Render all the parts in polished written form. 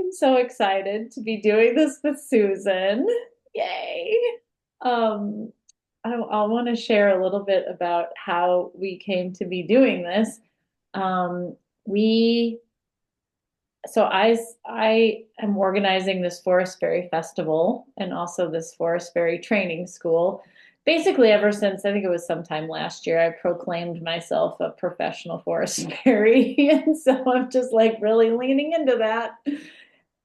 I'm so excited to be doing this with Susan. Yay. Um, I want to share a little bit about how we came to be doing this. Um, we, I am organizing this Forest Fairy Festival and also this Forest Fairy Training School. Basically, ever since I think it was sometime last year, I proclaimed myself a professional forest fairy. And so I'm just like really leaning into that.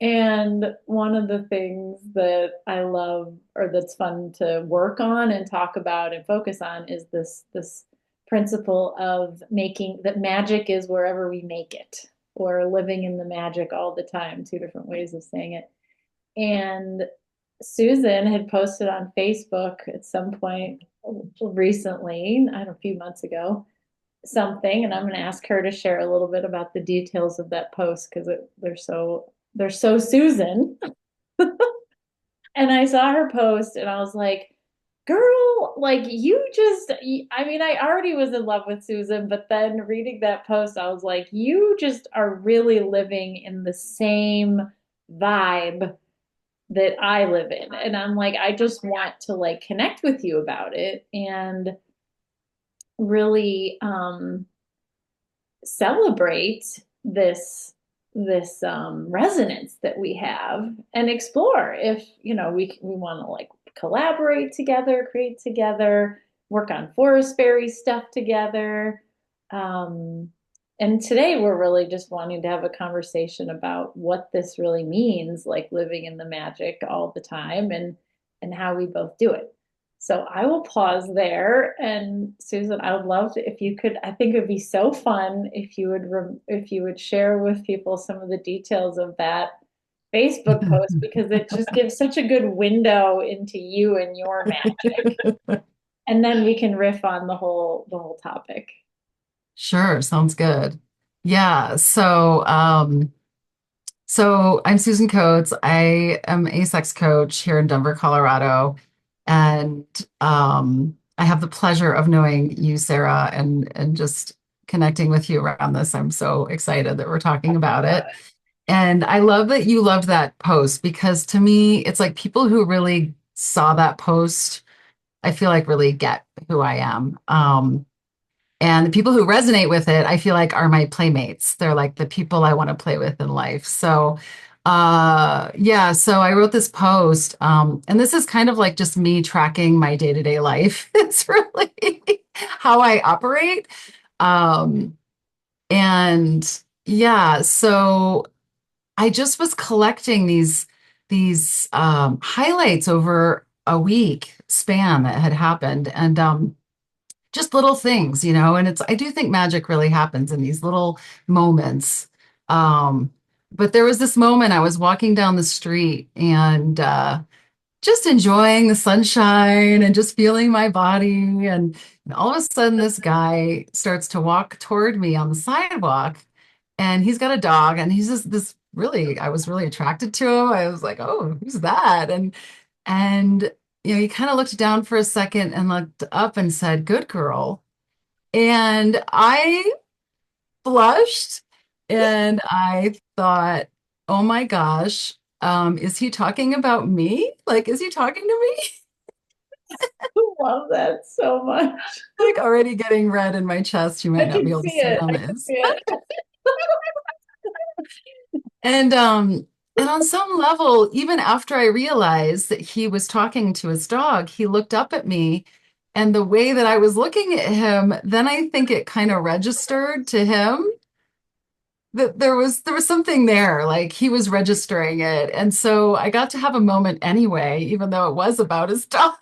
And one of the things that I love or that's fun to work on and talk about and focus on is this principle of making that magic is wherever we make it, or living in the magic all the time, two different ways of saying it. And Susan had posted on Facebook at some point recently, I don't know, a few months ago, something, and I'm going to ask her to share a little bit about the details of that post because they're so Susan. And I saw her post and I was like, girl, like I mean, I already was in love with Susan, but then reading that post, I was like, you just are really living in the same vibe that I live in. And I'm like, I just want to like connect with you about it and really celebrate this resonance that we have and explore if we want to like collaborate together, create together, work on forest fairy stuff together. um, and today we're really just wanting to have a conversation about what this really means, like living in the magic all the time, and how we both do it. So I will pause there. And Susan, I would love to, if you could, I think it would be so fun if you would share with people some of the details of that Facebook post, because it just gives such a good window into you and your magic. And then we can riff on the whole topic. Sure, sounds good. Yeah, so I'm Susan Coates. I am a sex coach here in Denver, Colorado, and I have the pleasure of knowing you, Sarah, and just connecting with you around this. I'm so excited that we're talking about it. And I love that you loved that post because to me, it's like people who really saw that post, I feel like really get who I am. And the people who resonate with it, I feel like are my playmates. They're like the people I want to play with in life. So, yeah, so I wrote this post, and this is kind of like just me tracking my day-to-day life. It's really how I operate. Um, and yeah, so I just was collecting these highlights over a week span that had happened, and just little things, and I do think magic really happens in these little moments. Um, but there was this moment I was walking down the street and just enjoying the sunshine and just feeling my body. And all of a sudden, this guy starts to walk toward me on the sidewalk, and he's got a dog, and he's just this really, I was really attracted to him. I was like, oh, who's that? And he kind of looked down for a second and looked up and said, "Good girl." And I blushed and I thought, oh my gosh, is he talking about me? Like, is he talking to me? I love that so much. Like already getting red in my chest. You I might not be can able to see see it it. on I can see this. it. And and on some level, even after I realized that he was talking to his dog, he looked up at me. And the way that I was looking at him, then I think it kind of registered to him that there was something there, like he was registering it. And so I got to have a moment anyway, even though it was about his dog.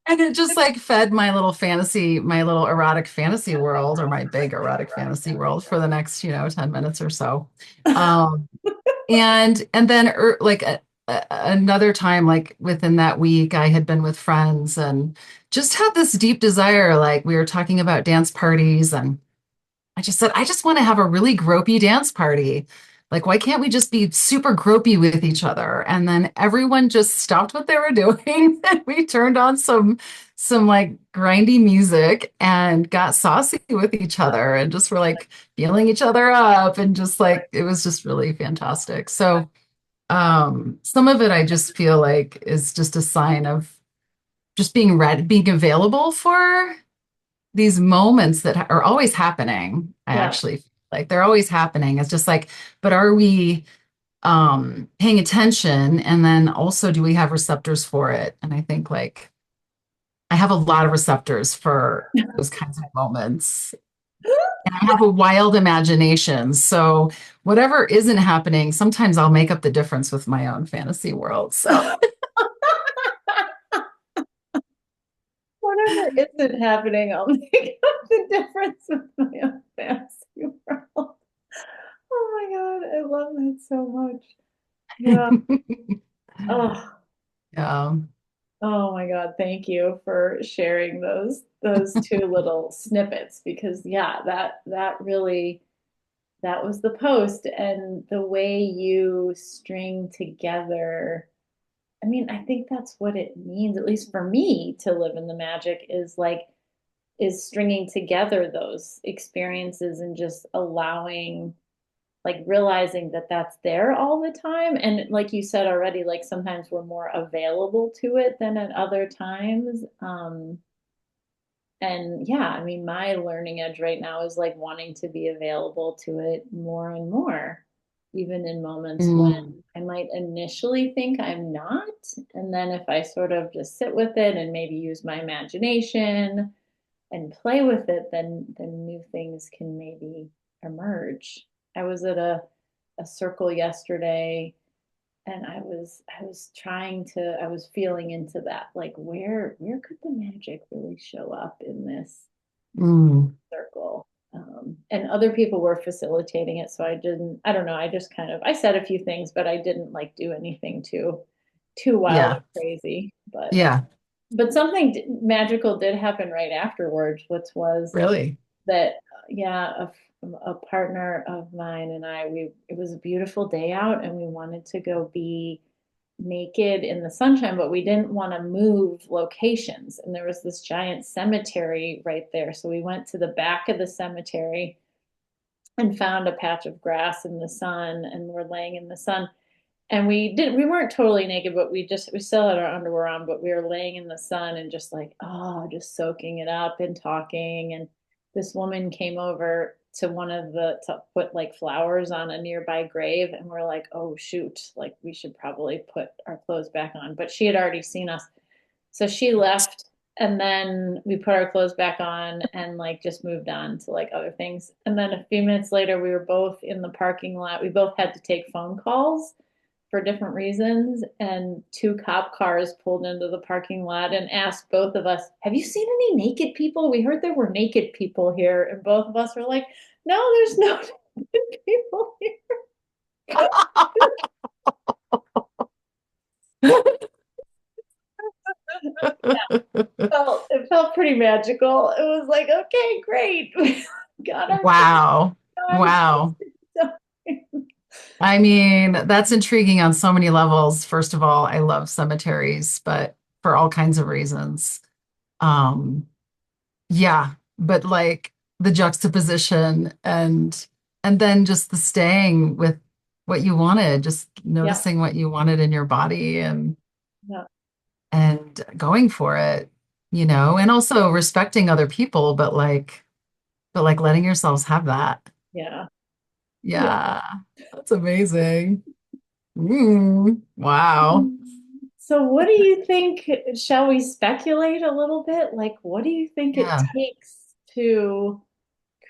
And it just like fed my little fantasy, my little erotic fantasy world, or my big erotic fantasy world for the next, 10 minutes or so. Um, and then another time, like within that week, I had been with friends and just had this deep desire. Like we were talking about dance parties, and I just said, I just want to have a really gropey dance party. like, why can't we just be super gropey with each other? And then everyone just stopped what they were doing and we turned on some like grindy music and got saucy with each other and just were like feeling each other up and just like it was just really fantastic. So some of it I just feel like is just a sign of just being ready, being available for these moments that are always happening. I Yeah. actually feel like they're always happening. It's just like, but are we paying attention? And then also, do we have receptors for it? And I think like I have a lot of receptors for those kinds of moments. And I have a wild imagination. So whatever isn't happening, sometimes I'll make up the difference with my own fantasy world. So Whatever isn't happening, I'll make up the difference with my own fantasy world. Oh my God, I love that so much. Yeah. Oh, yeah. oh my God, thank you for sharing those two little snippets because yeah, that really that was the post and the way you string together. I mean, I think that's what it means, at least for me, to live in the magic is like is stringing together those experiences and just allowing like realizing that that's there all the time and like you said already like sometimes we're more available to it than at other times and yeah, I mean my learning edge right now is like wanting to be available to it more and more even in moments when Mm, I might initially think I'm not and then if I sort of just sit with it and maybe use my imagination and play with it, then new things can maybe emerge. I was at a circle yesterday and I was trying to I was feeling into that like where could the magic really show up in this mm, circle and other people were facilitating it so I don't know I just kind of I said a few things but I didn't like do anything too wild yeah. or crazy Yeah. but something magical did happen right afterwards which was Really. that yeah a partner of mine and I we it was a beautiful day out and we wanted to go be naked in the sunshine but we didn't want to move locations and there was this giant cemetery right there so we went to the back of the cemetery and found a patch of grass in the sun and we're laying in the sun and we weren't totally naked but we still had our underwear on but we were laying in the sun and just like oh just soaking it up and talking and this woman came over to one of the to put like flowers on a nearby grave and we're like oh shoot like we should probably put our clothes back on but she had already seen us so she left and then we put our clothes back on and like just moved on to like other things and then a few minutes later we were both in the parking lot we both had to take phone calls for different reasons. And two cop cars pulled into the parking lot and asked both of us, have you seen any naked people? We heard there were naked people here. And both of us were like, no, there's no naked people here. It felt pretty magical. It was like, okay, great. We got our Wow. time. Wow. I mean, that's intriguing on so many levels. First of all, I love cemeteries, but for all kinds of reasons. Um, yeah, but like the juxtaposition and then just the staying with what you wanted, just Yeah, noticing what you wanted in your body yeah, and going for it, and also respecting other people, but like letting yourselves have that. yeah, yeah. Yeah, that's amazing. Wow. So, what do you think? Shall we speculate a little bit? Like, what do you think it Yeah. takes to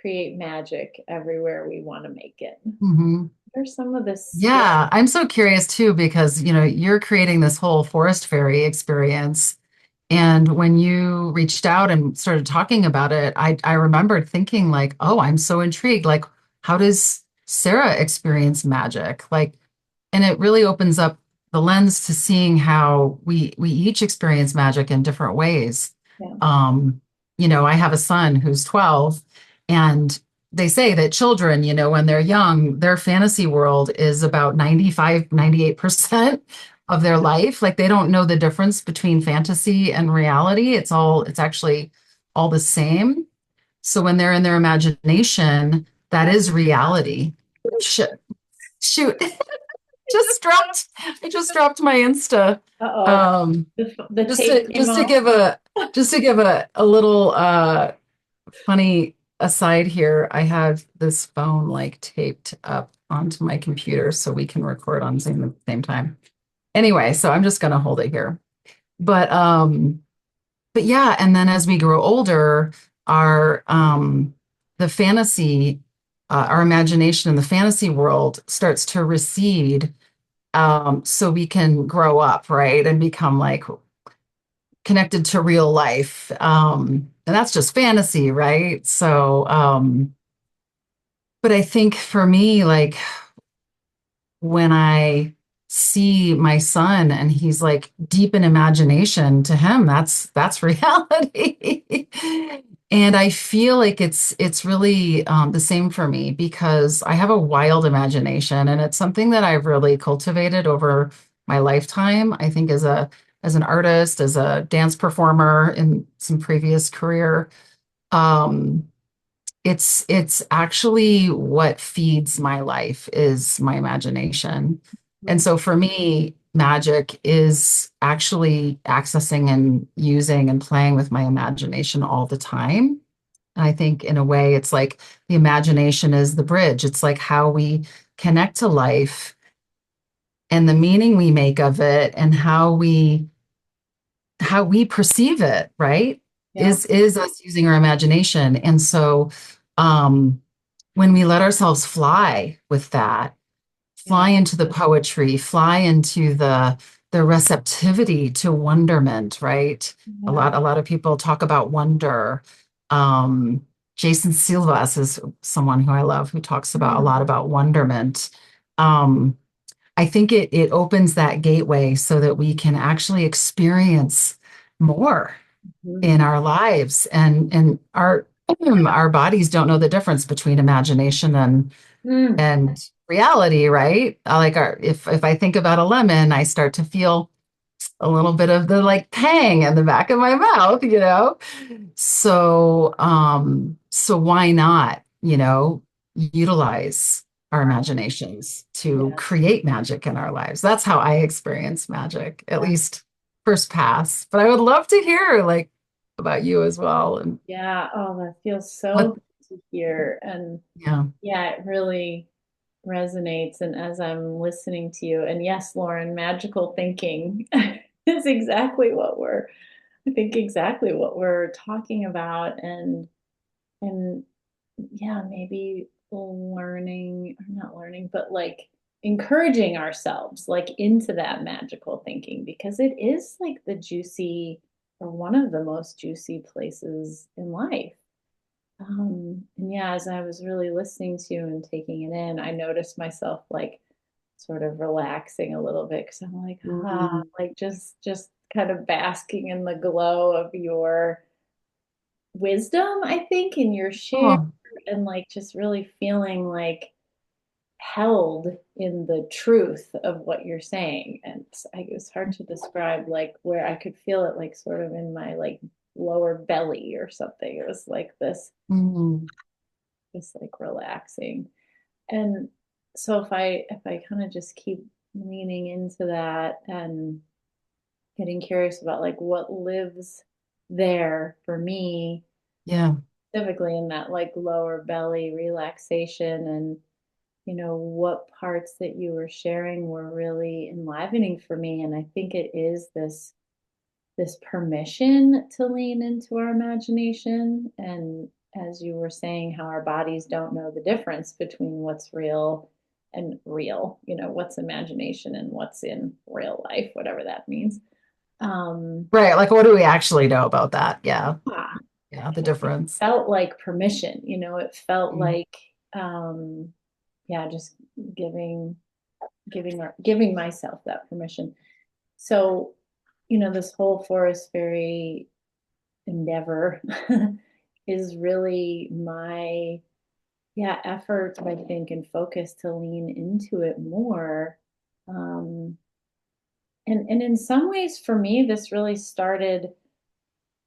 create magic everywhere we want to make it? hmm What are some of the skills? Yeah, I'm so curious too because, you're creating this whole forest fairy experience. And when you reached out and started talking about it, I remembered thinking like, oh, I'm so intrigued. Like, how does Sarah experience magic? Like, and it really opens up the lens to seeing how we each experience magic in different ways. Yeah, I have a son who's 12, and they say that children, when they're young, their fantasy world is about 95, 98% of their life. Like they don't know the difference between fantasy and reality. It's actually all the same. So when they're in their imagination, that is reality. Shit. Shoot. I just dropped my Insta. Uh-oh, Um, the just tape to came just to off. give a just to give a little funny aside here, I have this phone like taped up onto my computer so we can record on Zoom at the same time. Anyway, so I'm just gonna hold it here. But but yeah, and then as we grow older, our the fantasy, our imagination in the fantasy world starts to recede, so we can grow up, right, and become like connected to real life. And that's just fantasy, right? So, but I think for me, like when I see my son and he's like deep in imagination, to him that's reality. And I feel like it's really the same for me because I have a wild imagination and it's something that I've really cultivated over my lifetime. I think as an artist, as a dance performer in some previous career, um, it's actually what feeds my life is my imagination. And so for me, magic is actually accessing and using and playing with my imagination all the time. And I think in a way, it's like the imagination is the bridge. It's like how we connect to life and the meaning we make of it and how we perceive it, right? Yeah, Is us using our imagination. And so um when we let ourselves fly with that, yeah, fly into the poetry, fly into the receptivity to wonderment, right? yeah. A lot of people talk about wonder. Um, Jason Silvas is someone who I love who talks about a Mm, lot about wonderment. Um, I think it opens that gateway so that we can actually experience more in mhm. our lives and our bodies don't know the difference between imagination Mm, and reality, right? Like if I think about a lemon, I start to feel a little bit of the like pang in the back of my mouth, you know? So so why not, utilize our imaginations to yeah, create magic in our lives? That's how I experience magic, at least first pass. But I would love to hear like about you as well and yeah. Oh, that feels so what good to hear. And yeah. yeah, it really resonates. And as I'm listening to you, and yes, Lauren, magical thinking is exactly what I think exactly what we're talking about. And yeah, maybe learning, or not learning, but like encouraging ourselves like into that magical thinking because it is like the juicy or one of the most juicy places in life. And yeah, as I was really listening to you and taking it in, I noticed myself like sort of relaxing a little bit because I'm like, Mm. like just kind of basking in the glow of your wisdom, I think, in your share Oh, and like just really feeling like held in the truth of what you're saying. And it was hard to describe like where I could feel it like sort of in my like lower belly or something. It was like mm, this like relaxing. And so if I kind of just keep leaning into that and getting curious about like what lives there for me yeah. specifically in that like lower belly relaxation and what parts that you were sharing were really enlivening for me and I think it is this permission to lean into our imagination and as you were saying how our bodies don't know the difference between what's real and real, what's imagination and what's in real life, whatever that means. um Right. Like, what do we actually know about that? Yeah. yeah, Yeah. The it difference. felt like permission, it felt Mm. like yeah, just giving giving myself that permission. So, this whole forest fairy endeavor is really my yeah, effort, I think, and focus to lean into it more. Um, and in some ways, for me, this really started,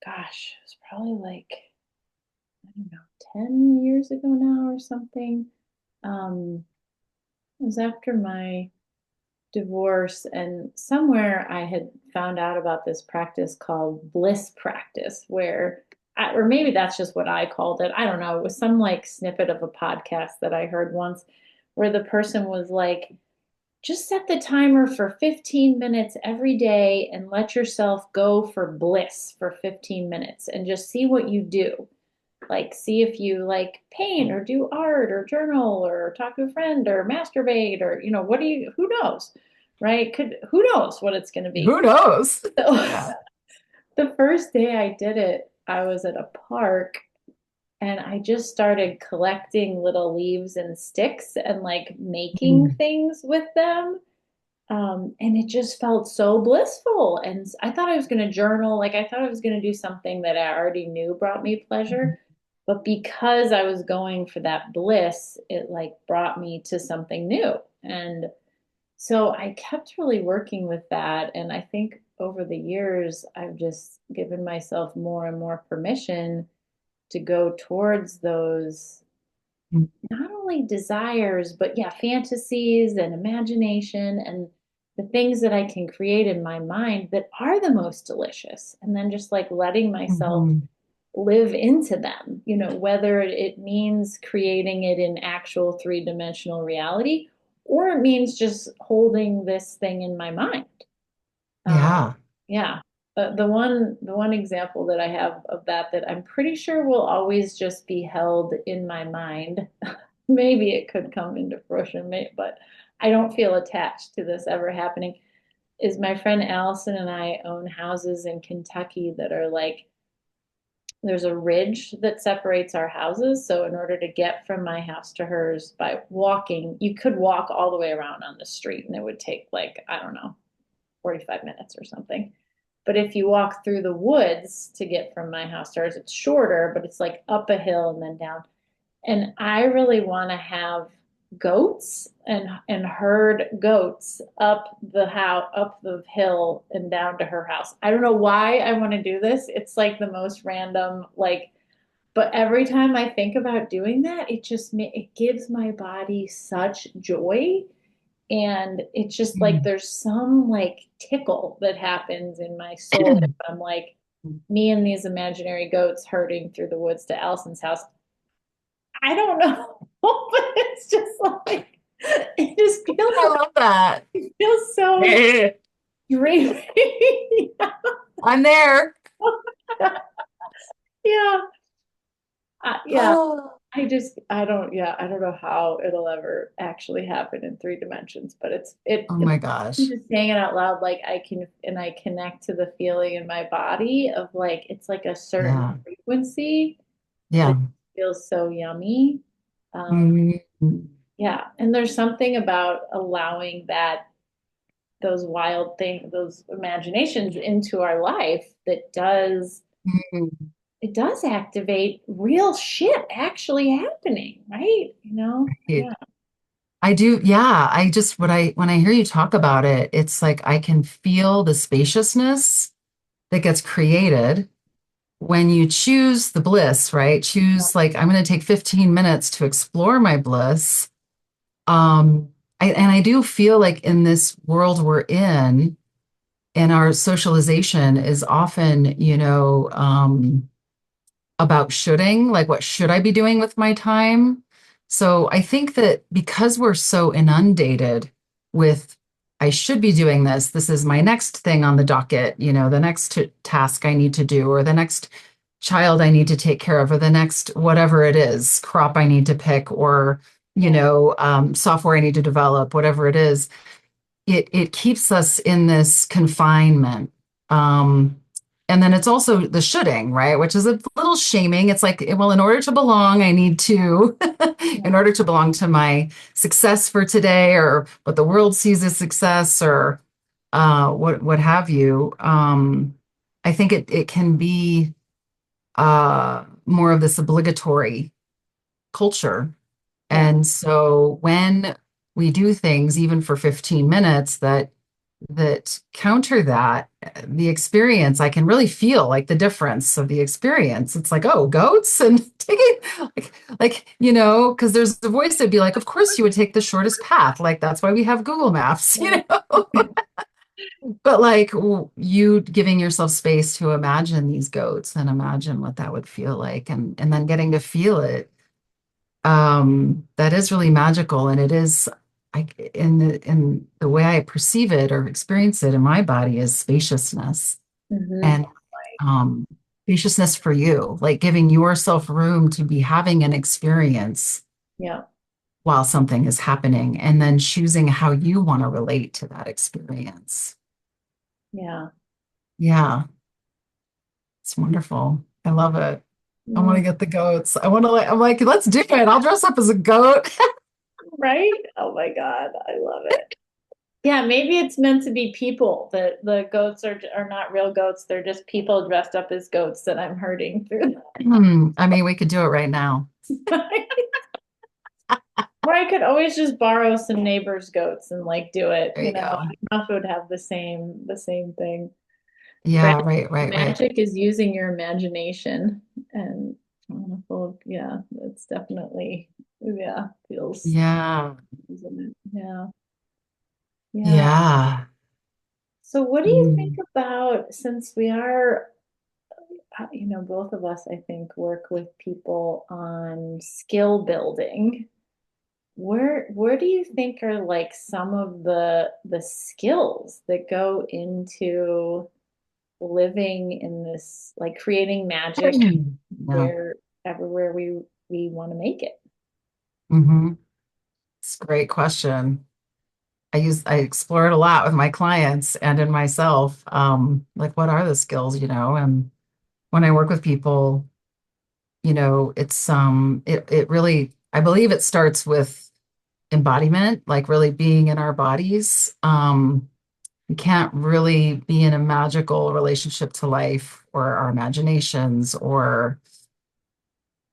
gosh, it was probably like, I don't know, 10 years ago now or something. It was after my divorce, and somewhere I had found out about this practice called bliss practice, where, or maybe that's just what I called it. I don't know. It was some like snippet of a podcast that I heard once where the person was like, just set the timer for 15 minutes every day and let yourself go for bliss for 15 minutes and just see what you do. Like, see if you like paint or do art or journal or talk to a friend or masturbate or, what do you, who knows, right? Who knows what it's going to be. Who knows? So Yeah. the first day I did it, I was at a park and I just started collecting little leaves and sticks and like making Mm, things with them. And it just felt so blissful. And I thought I was going to journal. Like I thought I was going to do something that I already knew brought me pleasure. But because I was going for that bliss, it like brought me to something new. And so I kept really working with that. And I think over the years, I've just given myself more and more permission to go towards those mm, not only desires, but yeah, fantasies and imagination and the things that I can create in my mind that are the most delicious. And then just like letting myself mhm. live into them, whether it means creating it in actual three-dimensional reality or it means just holding this thing in my mind. Uh, Yeah. yeah. The one example that I have of that I'm pretty sure will always just be held in my mind. Maybe it could come into fruition, but I don't feel attached to this ever happening. Is my friend Allison and I own houses in Kentucky that are like there's a ridge that separates our houses. So in order to get from my house to hers by walking, you could walk all the way around on the street and it would take like, I don't know, 45 minutes or something. But if you walk through the woods to get from my house to hers, it's shorter, but it's like up a hill and then down. And I really want to have goats and herd goats up the house, up the hill and down to her house. I don't know why I want to do this. It's like the most random, like, but every time I think about doing that, it gives my body such joy. And it's just like Mm. there's some like tickle that happens in my soul. I'm like me and these imaginary goats herding through the woods to Allison's house. I don't know, but it's just like it just I love that. feels so Eh, dreamy. I'm there. Yeah, yeah. Oh I don't know how it'll ever actually happen in three dimensions, but it's my gosh. just saying it out loud, like I connect to the feeling in my body of like it's like a certain Yeah. frequency that Yeah. feels so yummy. Um, Mm, yeah, and there's something about allowing those wild things, those imaginations into our life that mm. it does activate real shit actually happening, right? Right. Yeah. I do. Yeah. I just, when I hear you talk about it, it's like I can feel the spaciousness that gets created when you choose the bliss, right? Choose like, I'm going to take 15 minutes to explore my bliss. And I do feel like in this world we're in, and our socialization is often, about shoulding, like what should I be doing with my time? So I think that because we're so inundated with I should be doing this, this is my next thing on the docket, the next task I need to do, or the next child I need to take care of, or the next whatever it is, crop I need to pick, or Yeah. software I need to develop, whatever it is, it keeps us in this confinement. Um, and then it's also the shoulding, right? Which is a little shaming. It's like, well, in order to belong, I need to, in Yeah. order to belong to my success for today, or what the world sees as success, or what have you. I think it can be more of this obligatory culture. Yeah. And so when we do things, even for 15 minutes, that counter that, the experience, I can really feel like the difference of the experience. It's like, oh, goats and taking because there's the voice that'd be like, of course you would take the shortest path. Like that's why we have Google Maps, Yeah. But like you giving yourself space to imagine these goats and imagine what that would feel like and then getting to feel it. That is really magical, and it is in the way I perceive it or experience it in my body is spaciousness Hmm. and um spaciousness for you, like giving yourself room to be having an experience Yeah. while something is happening, and then choosing how you want to relate to that experience. Yeah. Yeah, it's wonderful. I love it. I want Mm. to get the goats. I want to I'm like, let's do it. I'll dress up as a goat. Right? Oh my God, I love it. Yeah, maybe it's meant to be people. The goats are not real goats. They're just people dressed up as goats that I'm herding through. I mean, we could do it right now. Or I could always just borrow some neighbors' goats and like do it. There you I go. don't know if it would have the same thing. Right? Yeah, right, right, right. Magic is using your imagination and full of, yeah, it's definitely, yeah, feels, Yeah, isn't it? Yeah. Yeah. yeah. So what do you think Mm. about, since we are, both of us, I think, work with people on skill building. Where do you think are like some of the skills that go into living in this, like creating magic Yeah. where everywhere we want to make it? hmm It's a great question. I explore it a lot with my clients and in myself. Like what are the skills, And when I work with people, it really I believe it starts with embodiment, like really being in our bodies. We can't really be in a magical relationship to life or our imaginations or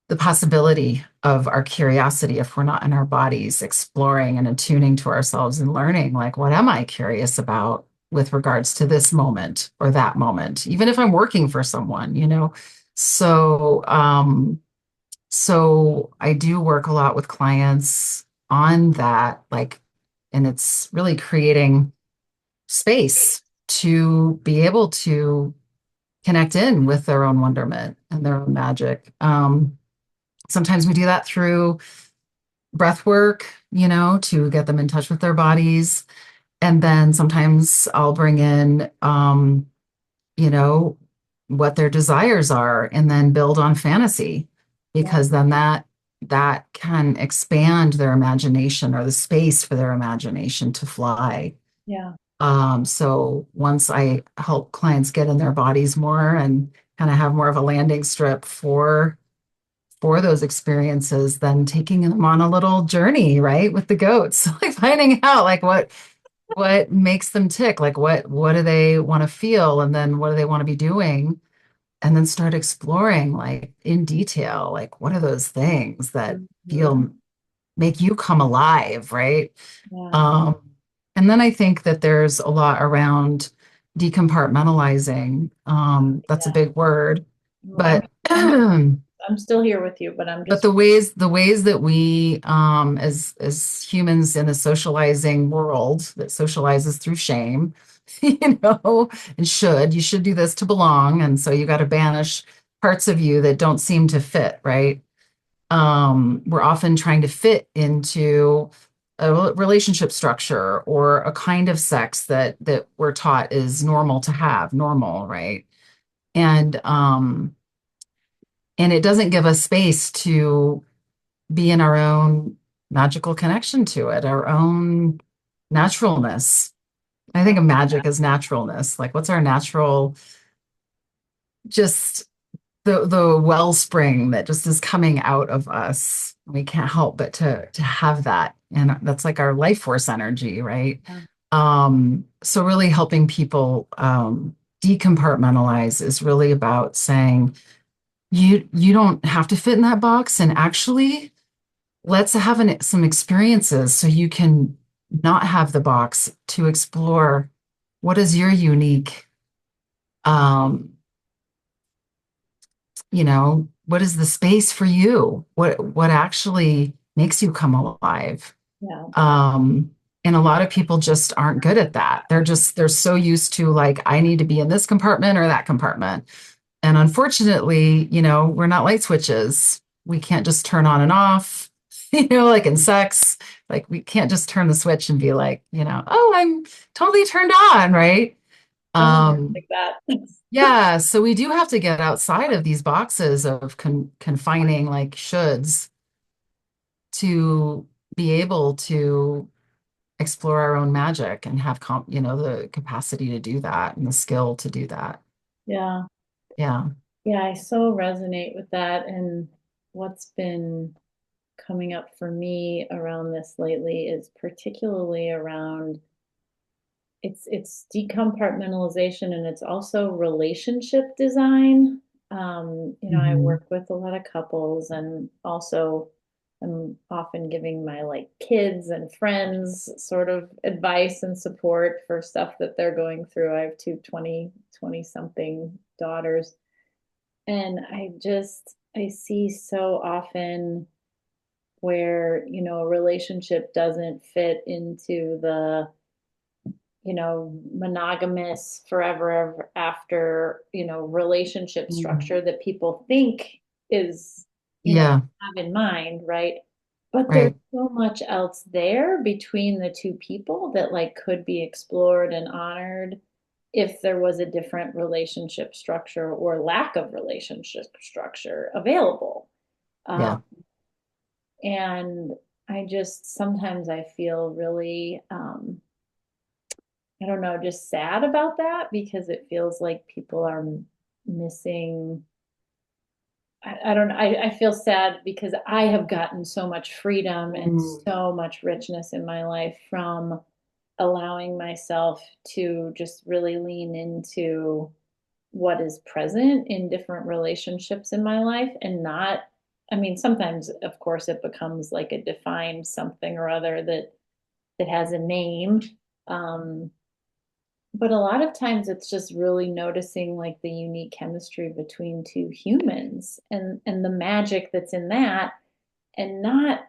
the possibility of our curiosity if we're not in our bodies exploring and attuning to ourselves and learning, like, what am I curious about with regards to this moment or that moment, even if I'm working for someone. So I do work a lot with clients on that, like, and it's really creating space to be able to connect in with their own wonderment and their own magic. Sometimes we do that through breath work, to get them in touch with their bodies. And then sometimes I'll bring in, you know, what their desires are and then build on fantasy Yeah, because then that can expand their imagination or the space for their imagination to fly. yeah, So once I help clients get in their bodies more and kind of have more of a landing strip for those experiences, then taking them on a little journey, right, with the goats, like finding out like what makes them tick, like what do they want to feel, and then what do they want to be doing, and then start exploring like in detail, like what are those things that mhm, feel make you come alive, right? yeah, Um, and then I think that there's a lot around decompartmentalizing. That's a yeah. big word, Well, but I'm I'm still here with you, but I'm but just the ways that we as humans in a socializing world that socializes through shame, and you should do this to belong, and so you got to banish parts of you that don't seem to fit, right? We're often trying to fit into a relationship structure or a kind of sex that we're taught is normal to have, normal, right? And and it doesn't give us space to be in our own magical connection to it, our own naturalness. I uh, think of magic as naturalness. Like, what's our natural, just the wellspring that just is coming out of us. We can't help but to have that, and that's like our life force energy, right? yeah, So really helping people decompartmentalize is really about saying you don't have to fit in that box, and actually let's have some experiences so you can not have the box to explore what is your unique, um, what is the space for you? What actually makes you come alive? Yeah. Um, and a lot of people just aren't good at that. They're so used to like, I need to be in this compartment or that compartment. And unfortunately, we're not light switches. We can't just turn on and off, like in sex. Like we can't just turn the switch and be like, oh, I'm totally turned on, right? Doesn't work like Um, that. yeah, so we do have to get outside of these boxes of confining like shoulds to be able to explore our own magic and have the capacity to do that and the skill to do that. Yeah. Yeah. Yeah, I so resonate with that. And what's been coming up for me around this lately is particularly around it's decompartmentalization and it's also relationship design. I Hmm. work with a lot of couples and also I'm often giving my like kids and friends sort of advice and support for stuff that they're going through. I have two 20 something daughters. And I see so often where, a relationship doesn't fit into the, monogamous forever ever after, relationship Mm. structure that people think is, Yeah, have in mind, right? But there's right. so much else there between the two people that like could be explored and honored if there was a different relationship structure or lack of relationship structure available. Yeah. Um, and I just sometimes I feel really, I don't know, just sad about that because it feels like people are missing. I don't know. I feel sad because I have gotten so much freedom and Mm. so much richness in my life from allowing myself to just really lean into what is present in different relationships in my life and not, I mean, sometimes of course it becomes like a defined something or other that has a name. Um, but a lot of times it's just really noticing like the unique chemistry between two humans and the magic that's in that and not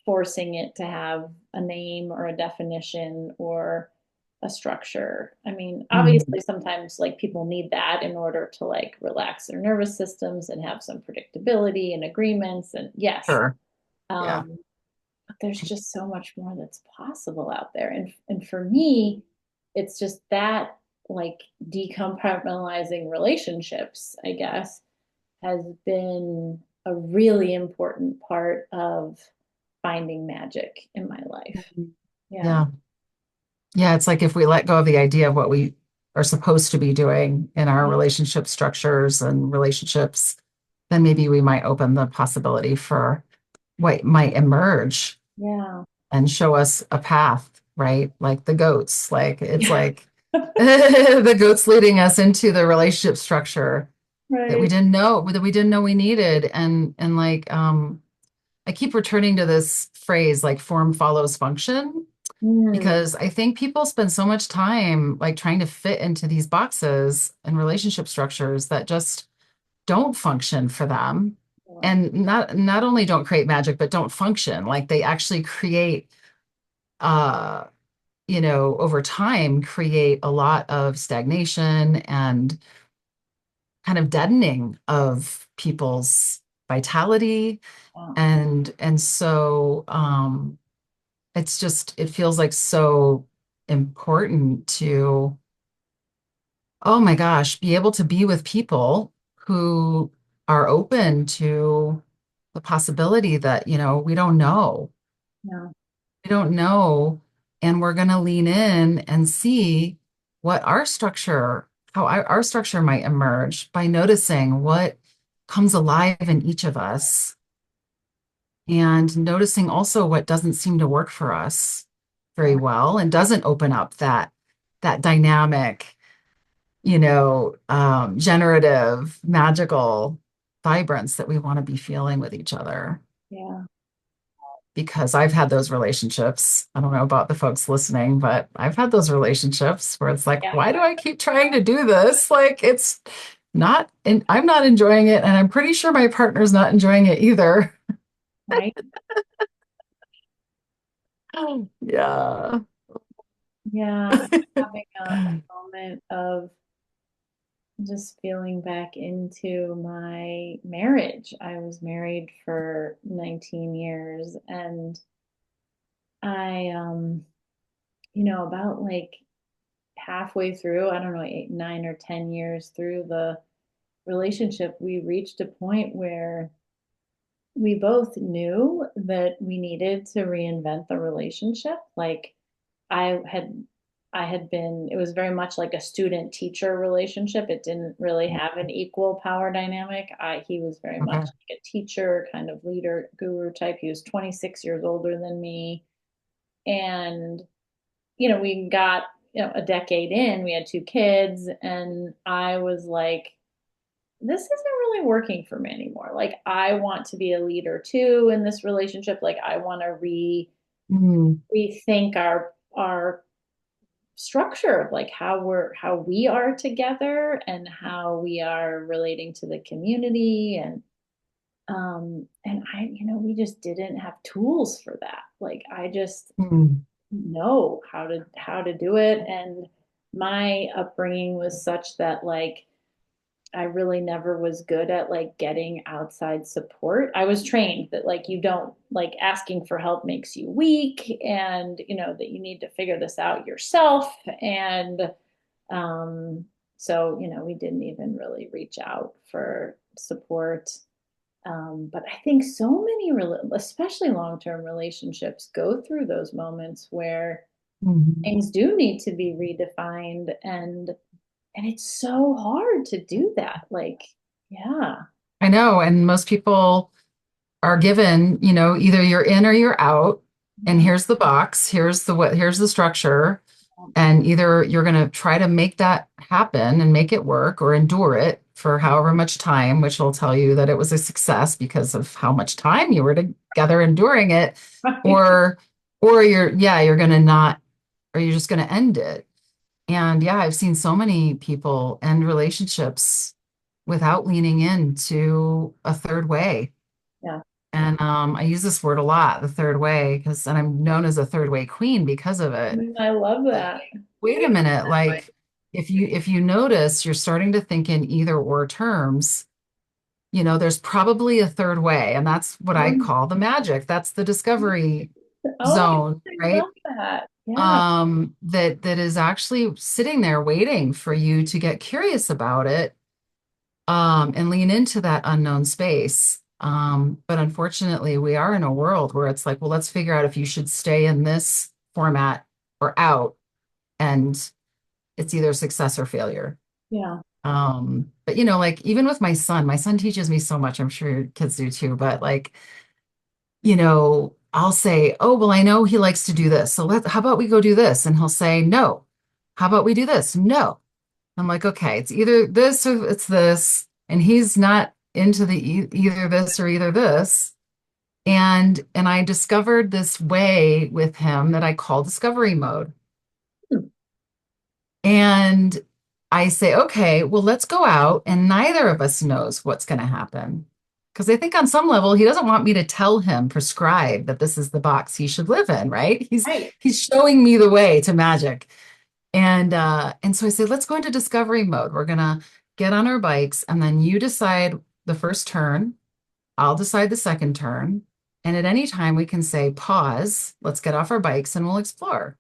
forcing it to have a name or a definition or a structure. I mean, Mhm. obviously sometimes like people need that in order to like relax their nervous systems and have some predictability and agreements and yes. Sure. Yeah. Um, but there's just so much more that's possible out there. And for me, it's just that like decompartmentalizing relationships, I guess, has been a really important part of finding magic in my life. Mhm. Yeah. Yeah. Yeah. It's like if we let go of the idea of what we are supposed to be doing in our relationship structures and relationships, then maybe we might open the possibility for what might emerge Yeah. and show us a path, right? Like the goats. Like it's Yeah. like the goats leading us into the relationship structure Right. that we didn't know we needed. And like I keep returning to this phrase like form follows function Mm. because I think people spend so much time like trying to fit into these boxes and relationship structures that just don't function for them. Yeah. And not only don't create magic, but don't function. Like they actually create uh over time create a lot of stagnation and kind of deadening of people's vitality and so it feels like so important to, oh my gosh, be able to be with people who are open to the possibility that Yeah. we don't know, and we're going to lean in and see what how our structure might emerge by noticing what comes alive in each of us and noticing also what doesn't seem to work for us very Yeah. well and doesn't open up that dynamic, generative, magical vibrance that we want to be feeling with each other. Yeah. because I've had those relationships. I don't know about the folks listening, but I've had those relationships where it's like, Yeah. why do I keep trying to do this? Like it's not, and I'm not enjoying it, and I'm pretty sure my partner's not enjoying it either. Right. Yeah. Yeah. I'm having a moment of just feeling back into my marriage. I was married for 19 years and I about like halfway through, I don't know, 8, 9, or 10 years through the relationship, we reached a point where we both knew that we needed to reinvent the relationship. Like I had I had been it was very much like a student teacher relationship. It didn't really have an equal power dynamic. I He was very much Okay. like a teacher, kind of leader, guru type. He was 26 years older than me. And we got, a decade in, we had 2 kids, and I was like, this isn't really working for me anymore. Like, I want to be a leader too in this relationship. Like, I want to Mm, rethink our structure of like how we are together and how we are relating to the community. And we just didn't have tools for that. Like, I just mm, know how to do it. And my upbringing was such that, like, I really never was good at like getting outside support. I was trained that, like, you don't, like, asking for help makes you weak, and that you need to figure this out yourself. And um we didn't even really reach out for support. But I think so many, especially long-term relationships, go through those moments where mhm. things do need to be redefined, and it's so hard to do that. Like, yeah. I know. And most people are given, either you're in or you're out, and Yeah. here's the box, here's the structure, and either you're going to try to make that happen and make it work or endure it for however much time, which will tell you that it was a success because of how much time you were together enduring it, Right. or you're going to not, or you're just going to end it. And yeah, I've seen so many people end relationships without leaning into a third way. Yeah. And I use this word a lot, the third way, and I'm known as a third way queen because of it. I love Like, that. wait a minute, like if you notice you're starting to think in either or terms, there's probably a third way. And that's what I Um, call the magic. That's the discovery oh, zone, I right? love that. Yeah. That is actually sitting there waiting for you to get curious about it, and lean into that unknown space. But unfortunately, we are in a world where it's like, well, let's figure out if you should stay in this format or out, and it's either success or failure. Yeah. But like even with my son teaches me so much. I'm sure your kids do too. But like, I'll say, oh, well, I know he likes to do this. So how about we go do this? And he'll say, no. How about we do this? No. I'm like, okay, it's either this or it's this. And he's not into the either this or either this. And I discovered this way with him that I call discovery mode. Hmm. And I say, okay, well, let's go out, and neither of us knows what's going to happen. Because I think on some level, he doesn't want me to tell him, prescribe that this is the box he should live in, right? He's Right. he's showing me the way to magic. And so I said, let's go into discovery mode. We're gonna get on our bikes, and then you decide the first turn, I'll decide the second turn. And at any time we can say, pause, let's get off our bikes and we'll explore.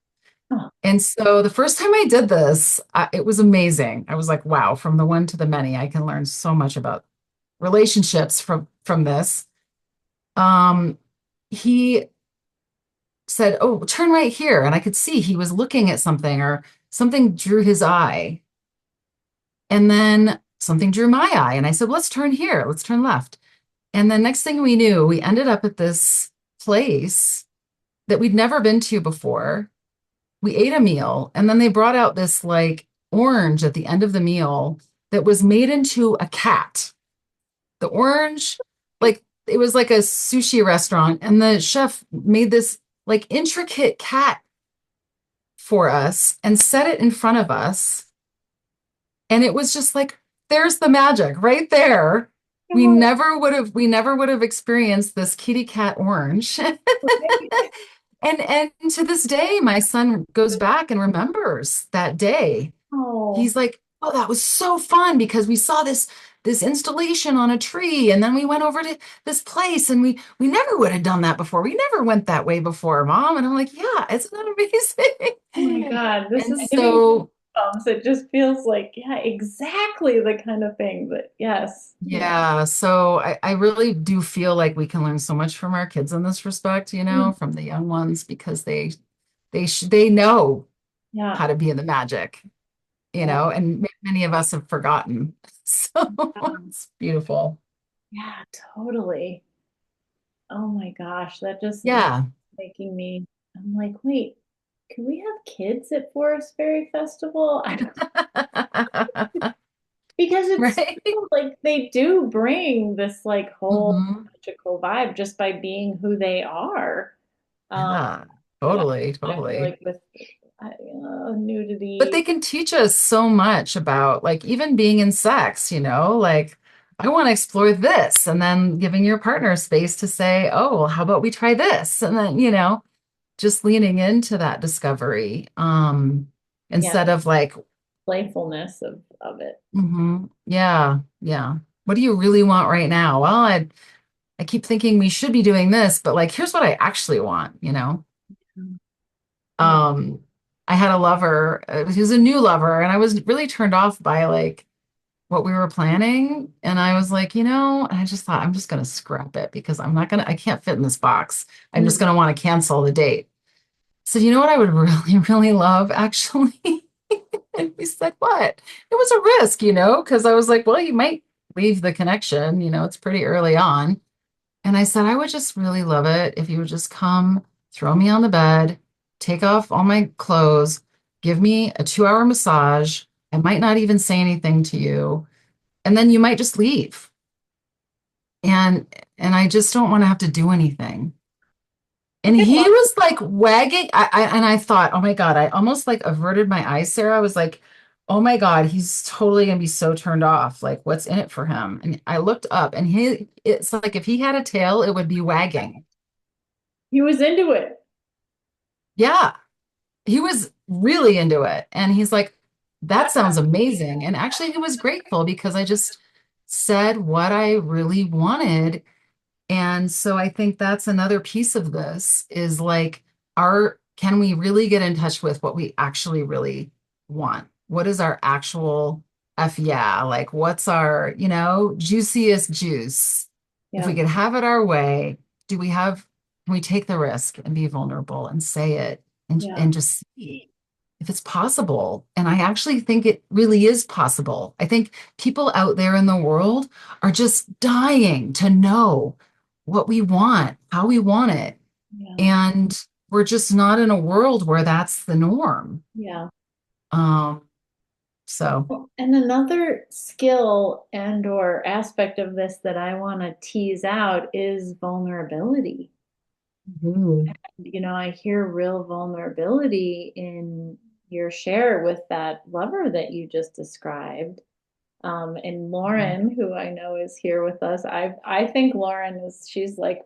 Oh, And so the first time I did this, it was amazing. I was like, wow, from the one to the many, I can learn so much about relationships from this. Um, he said, oh, turn right here. And I could see he was looking at something, or something drew his eye. And then something drew my eye. And I said, let's turn here. Let's turn left. And then next thing we knew, we ended up at this place that we'd never been to before. We ate a meal, and then they brought out this like orange at the end of the meal that was made into a cat. The orange, like it was like a sushi restaurant, and the chef made this like intricate cat for us and set it in front of us. And it was just like, there's the magic right there. Oh, We never would have experienced this kitty cat orange. right. And to this day, my son goes back and remembers that day. Oh, He's like, "Oh, that was so fun because we saw this installation on a tree, and then we went over to this place, and we never would have done that before. We never went that way before, Mom." And I'm like, "Yeah, isn't that oh my amazing?" God, this And is giving me so, goosebumps. It just feels like, yeah, exactly the kind of thing that, yes, yeah. yeah, so I really do feel like we can learn so much from our kids in this respect, Mm, from the young ones because they know yeah, how to be in the magic, yeah, and many of us have forgotten. So it's beautiful. yeah, totally. Oh my gosh, that just is Yeah. making me, I'm like, wait, can we have kids at Forest Fairy Festival? Because it's Right? like they do bring this like whole Hmm. magical vibe just by being who they are. Um, Yeah, but totally, I feel totally. like with But they nudity, can teach us so much about like even being in sex, like I want to explore this, and then giving your partner space to say, oh, well, how about we try this? And then, just leaning into that discovery, yeah, instead of like, playfulness of it. yeah, yeah. What do you really want right now? Well, I keep thinking we should be doing this, but like, here's what I actually want. Yeah. Um, I had a lover, he was a new lover, and I was really turned off by like what we were planning. And I was like, and I just thought, I'm just going to scrap it because I can't fit in this box. I'm just Mm. going to want to cancel the date. So, you know what I would really, really love actually? And he said, what? It was a risk, because I was like, well, you might leave the connection, it's pretty early on. And I said, I would just really love it if you would just come, throw me on the bed, take off all my clothes, give me a 2-hour massage. I might not even say anything to you. And then you might just leave. And I just don't want to have to do anything. And Okay, he well, was like wagging. And I thought, oh my God, I almost like averted my eyes, Sarah. I was like, oh my God, he's totally gonna be so turned off. Like, what's in it for him? And I looked up and it's like if he had a tail, it would be wagging. he was into it. Yeah, he was really into it. And he's like, that sounds amazing. And actually, he was grateful because I just said what I really wanted. And so I think that's another piece of this is like, can we really get in touch with what we actually really want? What is our actual F yeah? Like, what's our, juiciest juice? If we Yeah, could have it our way, can we take the risk and be vulnerable and say it yeah, and just see if it's possible? And I actually think it really is possible. I think people out there in the world are just dying to know what we want, how we want it. yeah, And we're just not in a world where that's the norm. yeah. Um, so, Well, and another skill and or aspect of this that I want to tease out is vulnerability. mhm. I hear real vulnerability in your share with that lover that you just described. And Lauren, who I know is here with us, I think Lauren she's like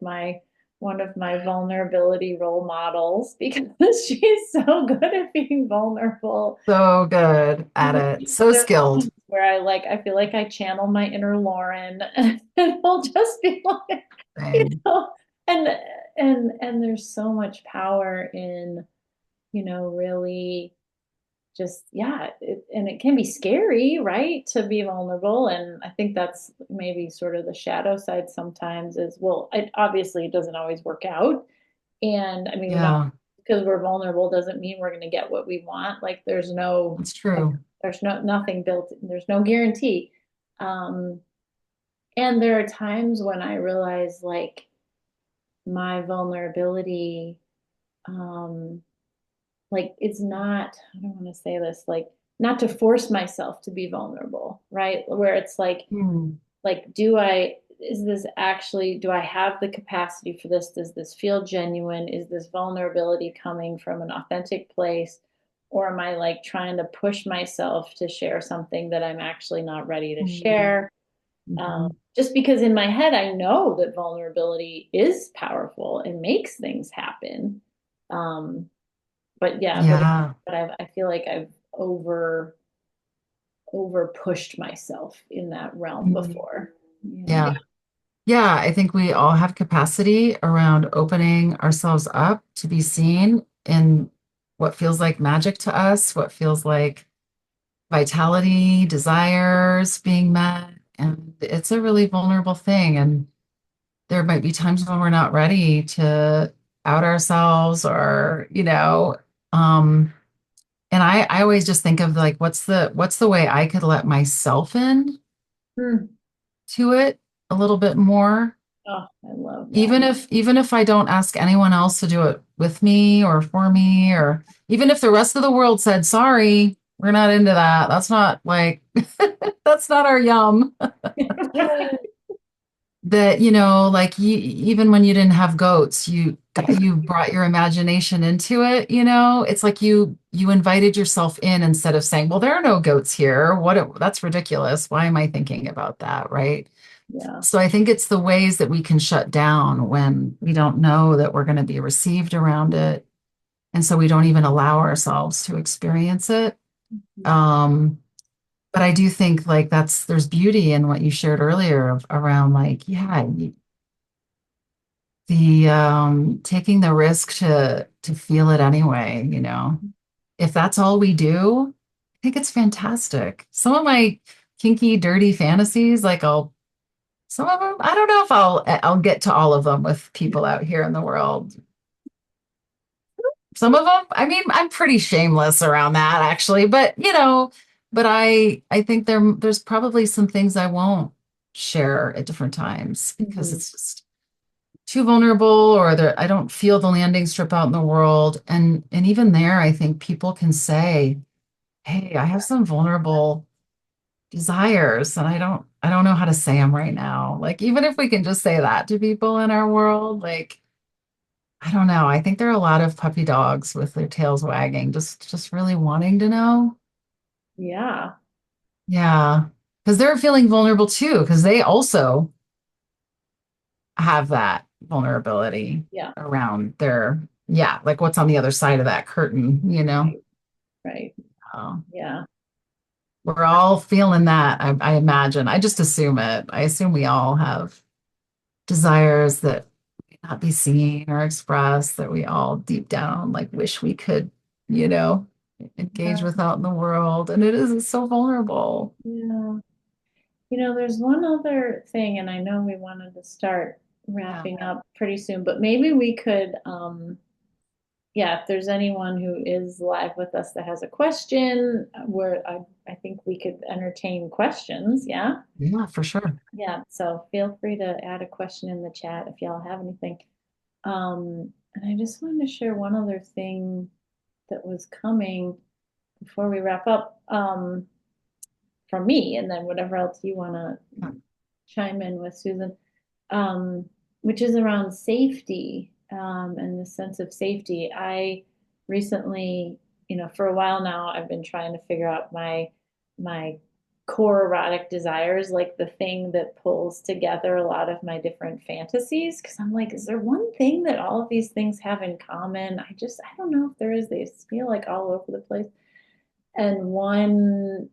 one of my vulnerability role models because she's so good at being vulnerable. So good at it, so There's skilled. moments where I feel like I channel my inner Lauren and I'll just be like, you Same. know, and and there's so much power in, really just yeah and it can be scary, right, to be vulnerable, and I think that's maybe sort of the shadow side sometimes is, well, it obviously doesn't always work out, and I mean not Yeah, because we're vulnerable doesn't mean we're going to get what we want, like it's true. there's nothing built, there's no guarantee, um and there are times when I realize like my vulnerability, um like it's not, I don't want to say this, like not to force myself to be vulnerable, right? Where it's like Hmm. like do I, is this actually, do I have the capacity for this? Does this feel genuine? Is this vulnerability coming from an authentic place? Or am I like trying to push myself to share something that I'm actually not ready to share? Mhm. Just because in my head, I know that vulnerability is powerful and makes things happen. Um, but yeah, Yeah. I feel like I've over pushed myself in that realm Mhm. before. Yeah. Yeah. Yeah, I think we all have capacity around opening ourselves up to be seen in what feels like magic to us, what feels like vitality, desires being met. And it's a really vulnerable thing. And there might be times when we're not ready to out ourselves or, and I always just think of like, what's the way I could let myself in Hmm. to it a little bit more? Oh, I love that. Even if I don't ask anyone else to do it with me or for me, or even if the rest of the world said, sorry, we're not into that. That's not like that's not our yum. That, like even when you didn't have goats, you brought your imagination into it, It's like you invited yourself in instead of saying, well, there are no goats here. That's ridiculous. Why am I thinking about that, right? Yeah. So I think it's the ways that we can shut down when we don't know that we're going to be received around it. And so we don't even allow ourselves to experience it. Um, but I do think like there's beauty in what you shared earlier around like, yeah, the taking the risk to feel it anyway, If that's all we do, I think it's fantastic. Some of my kinky, dirty fantasies, like some of them, I don't know if I'll get to all of them with people out here in the world. Some of them, I mean, I'm pretty shameless around that actually, but I think there's probably some things I won't share at different times because Mhm. it's just too vulnerable or I don't feel the landing strip out in the world. And even there, I think people can say, "Hey, I have some vulnerable desires and I don't know how to say them right now." Like even if we can just say that to people in our world, like I don't know. I think there are a lot of puppy dogs with their tails wagging, just really wanting to know. Yeah. Yeah. Because they're feeling vulnerable too, because they also have that vulnerability Yeah. around yeah, like what's on the other side of that curtain. Right. Right. Uh, Yeah. we're all feeling that, I imagine. I just assume it. I assume we all have desires that may not be seen or expressed that we all deep down like wish we could, you know, engage Yeah. with out in the world. And it's so vulnerable. Yeah. There's one other thing, and I know we wanted to start Yeah. wrapping up pretty soon, but maybe we could, yeah, if there's anyone who is live with us that has a question, where I think we could entertain questions. Yeah. Yeah, for sure. Yeah. So feel free to add a question in the chat if y'all have anything. And I just wanted to share one other thing that was coming before we wrap up, from me, and then whatever else you want to Yeah. chime in with, Susan, which is around safety, and the sense of safety. I recently, for a while now, I've been trying to figure out my core erotic desires, like the thing that pulls together a lot of my different fantasies. Because I'm like, is there one thing that all of these things have in common? I don't know if there is. They feel like all over the place. And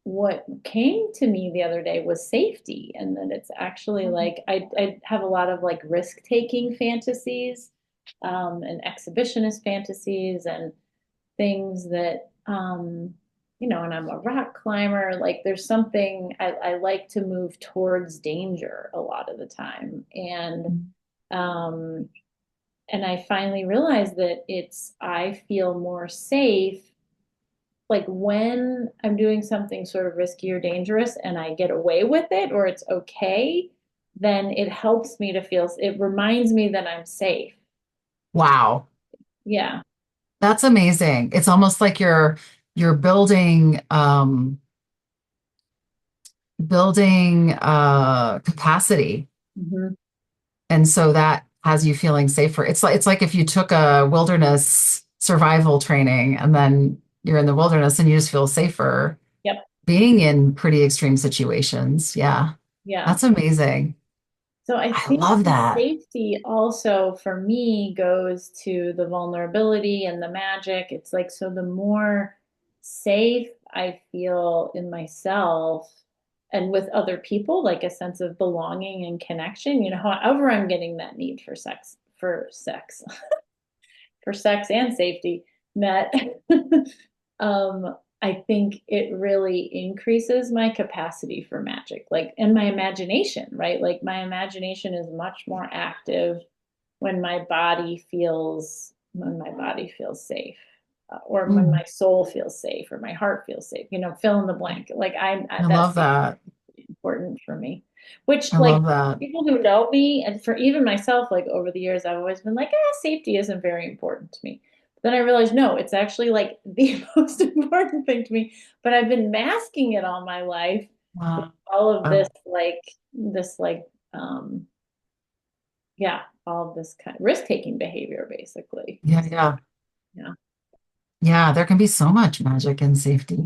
what came to me the other day was safety, and that it's actually like I have a lot of like risk taking fantasies, and exhibitionist fantasies, and things that, and I'm a rock climber. Like there's something I like to move towards danger a lot of the time, um, and I finally realized that I feel more safe like when I'm doing something sort of risky or dangerous and I get away with it or it's okay, then it helps me to feel, it reminds me that I'm safe. Wow. Yeah. That's amazing. It's almost like you're building building capacity. Hmm. And so that has you feeling safer. It's like if you took a wilderness survival training and then you're in the wilderness and you just feel safer Yep. being in pretty extreme situations. Yeah. Yeah. That's amazing. So I I think love the that. safety also for me goes to the vulnerability and the magic. It's like, so the more safe I feel in myself and with other people, like a sense of belonging and connection, however I'm getting that need for sex and safety met, I think it really increases my capacity for magic, like, and my imagination, right? Like my imagination is much more active when my body feels safe, or when Mm, my soul feels safe, or my heart feels safe. Fill in the blank. Like I that's love that. important for me. Which, I like, love that. people who know me, and for even myself, like over the years, I've always been like, safety isn't very important to me. But then I realized, no, it's actually like the most important thing to me. But I've been masking it all my life with Wow. all of this, um, yeah, all of this kind of risk-taking behavior, basically. Yeah, yeah. Yeah. Yeah, there can be so much magic in safety.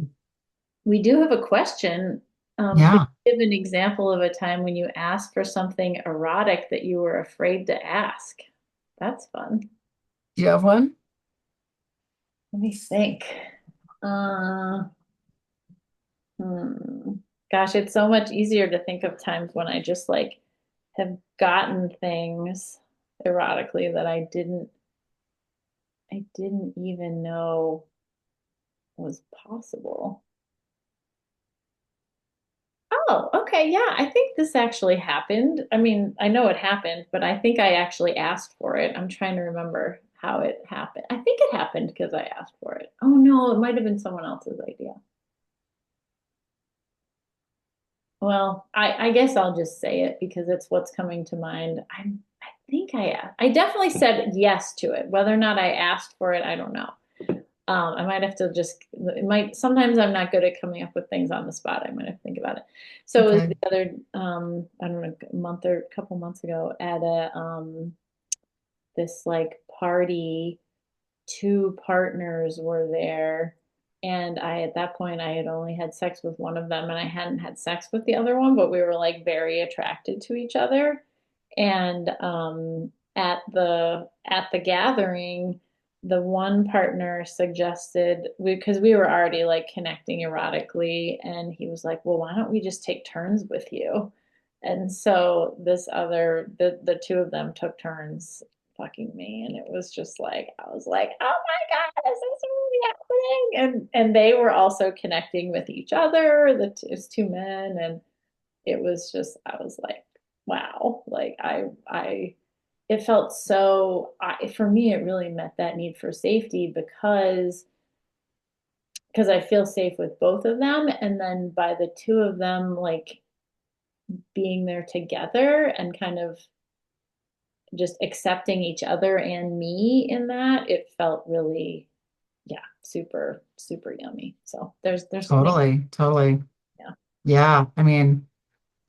We do have a question. Could Yeah. you give an example of a time when you asked for something erotic that you were afraid to ask? That's fun. Do you have one? Let me think. Uh, hmm. Gosh, it's so much easier to think of times when I just like have gotten things erotically that I didn't even know was possible. Oh, okay. Yeah, I think this actually happened. I mean, I know it happened, but I think I actually asked for it. I'm trying to remember how it happened. I think it happened because I asked for it. Oh no, it might have been someone else's idea. Well, I guess I'll just say it because it's what's coming to mind. I think I definitely said yes to it. Whether or not I asked for it, I don't know. I might have to just, it might, sometimes I'm not good at coming up with things on the spot. I might have to think about it. So it was Okay. the other, I don't know, a month or a couple months ago at this like party, two partners were there. And at that point, I had only had sex with one of them and I hadn't had sex with the other one, but we were like very attracted to each other. And at the gathering, the one partner suggested, because we were already like connecting erotically, and he was like, "Well, why don't we just take turns with you?" And so the two of them took turns fucking me, and it was just like I was like, "Oh my God, this is really happening!" And they were also connecting with each other. It was two men, and it was just I was like, wow, like I it felt so for me it really met that need for safety because I feel safe with both of them, and then by the two of them like being there together and kind of just accepting each other and me in that, it felt really, yeah, super super yummy. So there's something, Totally. Totally. yeah. Yeah. I mean,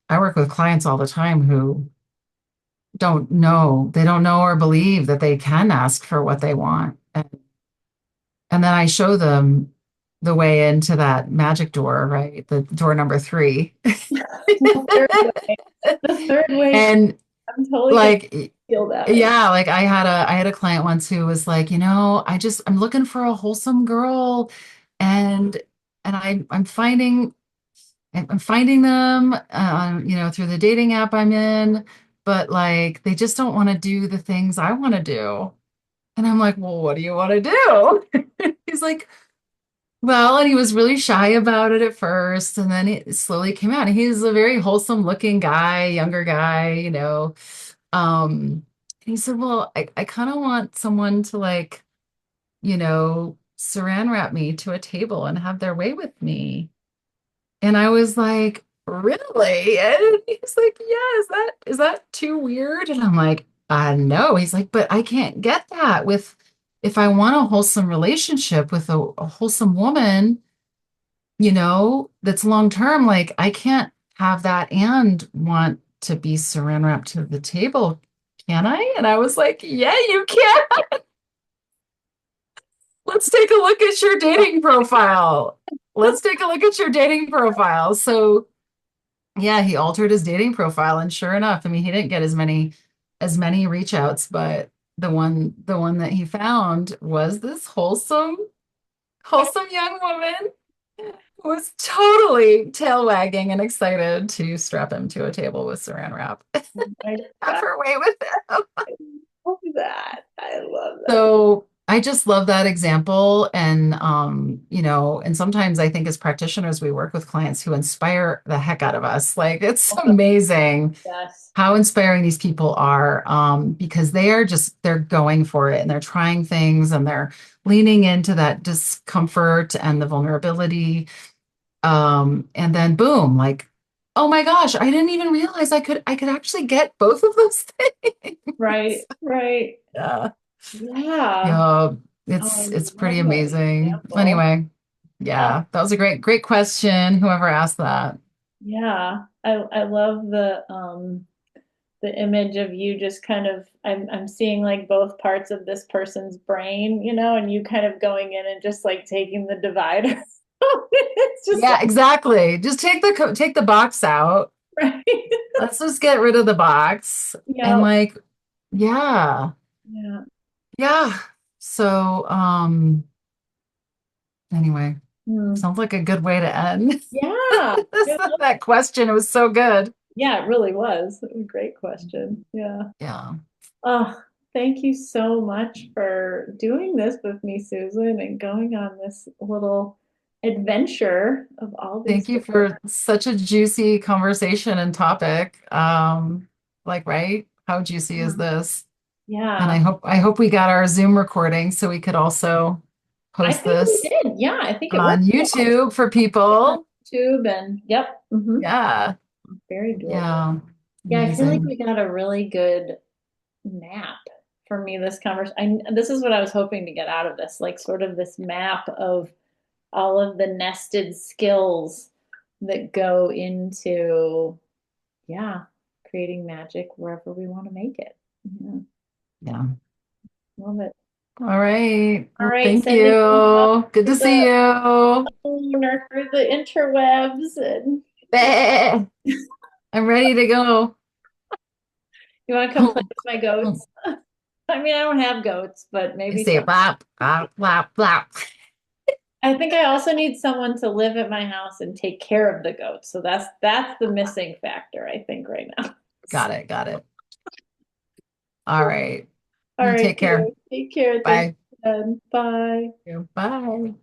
I work with clients all the time who they don't know or believe that they can ask for what they want. And then I show them the way into that magic door, right? The door number three. The third way, the third way, And I'm totally gonna like, feel that in. yeah, like I had a client once who was like, I'm looking for a wholesome girl and I'm finding them through the dating app I'm in, but like they just don't want to do the things I want to do. And I'm like, well, what do you want to do? He's like, well, and he was really shy about it at first, and then it slowly came out. And he's a very wholesome looking guy, younger guy. And he said, well, I kind of want someone to like, saran wrap me to a table and have their way with me. And I was like, really? And he's like, yeah, is that too weird? And I'm like, no. He's like, but I can't get that with if I want a wholesome relationship with a wholesome woman, that's long term, like I can't. have that and want to be saran wrapped to the table. Can I? And I was like, yeah, you can. Let's take a look at your dating profile. Let's take a look at your dating profile. So yeah, he altered his dating profile, and sure enough, I mean, he didn't get as many reach outs, but the one that he found was this wholesome young woman who was totally tail wagging and excited to strap him to a table with saran wrap. Oh my Have God, her way with it. I love that. I love that. So I just love that example. And, and sometimes I think as practitioners, we work with clients who inspire the heck out of us. Like it's Also, amazing yes. how inspiring these people are, because they're going for it and they're trying things and they're leaning into that discomfort and the vulnerability. And then boom, like, oh my gosh, I didn't even realize I could actually get both of those Right, things. right. Yeah. Yeah. Yeah, Oh, I it's pretty love that amazing. example. Anyway, Yeah. yeah, that was a great question. Whoever asked that. Yeah. I love the image of you just kind of I'm seeing like both parts of this person's brain, and you kind of going in and just like taking the divider. It's just Yeah, like exactly. Just take the box out. right. Let's just get rid of the box. And Yeah. like, yeah, Yeah. yeah. So, anyway, Hmm. sounds like a good way to end Yeah. that question. It was so good. Yeah, it really was. It was a great question. Yeah. Yeah. Oh, thank you so much for doing this with me, Susan, and going on this little adventure of all these Thank you different. for such a juicy conversation and topic. Like, right? How juicy is this? And I Yeah, hope I hope we got our Zoom recording so we could also I post think we this did. Yeah, I think it worked on well. YouTube for On people. YouTube and yep. Yeah. Very doable. Yeah. Yeah, I feel like Amazing. we got a really good map for me this conversation. This is what I was hoping to get out of this, like sort of this map of all of the nested skills that go into, yeah, creating magic wherever we want to make it. Yeah, Yeah. love it. All right. All Well, right, thank sending you love you. Good through to see you. through the interwebs, and Bah. I'm ready to go. you want to come play with my goats? I mean, I don't have goats, but I maybe say some. blah, blah, blah, blah. I think I also need someone to live at my house and take care of the goats. So that's the missing factor, I think, right now. Got it. Got it. All right. All You right, take dear. care. Take care. Thanks, Bye. and bye. Bye.